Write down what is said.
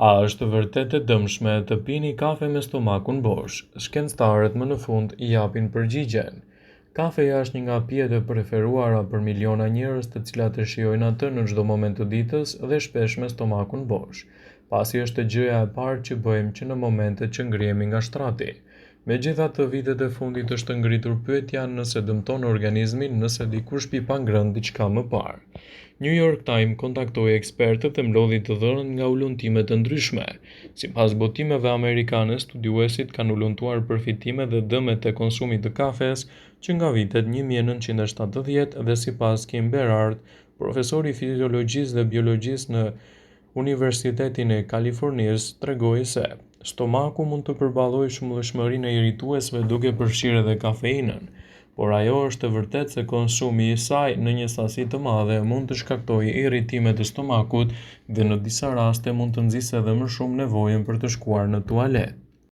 A është vërtet e dëmshme të pini kafe me stomakun bosh? Shkencëtarët më në fund I japin përgjigjen. Kafeja është një nga pijet e preferuara për miliona njerëz të cilat e shijojnë atë në çdo moment të ditës dhe shpesh me stomakun bosh, pasi është gjëja e parë që bëjmë që në momentet që ngrihemi nga shtrati. Megjithatë, vitet e fundit është ngritur pyetja nëse dëmton organizmin nëse dikush pi pa ngrënë diçka më parë. New York Times kontaktoi ekspertët e mlodhi të dhënat nga ulëntime të ndryshme. Sipas botimeve amerikane, studiuesit kanë ulëntuar përfitimet dhe dëmet e konsumit të kafes që nga vitet 1970 dhe sipas Kim Berard, profesor I fiziologjisë dhe biologjisë në Universitetin e Kalifornisë, tregoi se stomaku mund të përballojë shumëllëshmërinë e irrituesve duke përfshirë edhe kafeinën, por ajo është e vërtetë se konsumi I saj në një sasi të madhe mund të shkaktojë irritime të stomakut dhe në disa raste mund të nxjisë edhe më shumë nevojën për të shkuar në tualet.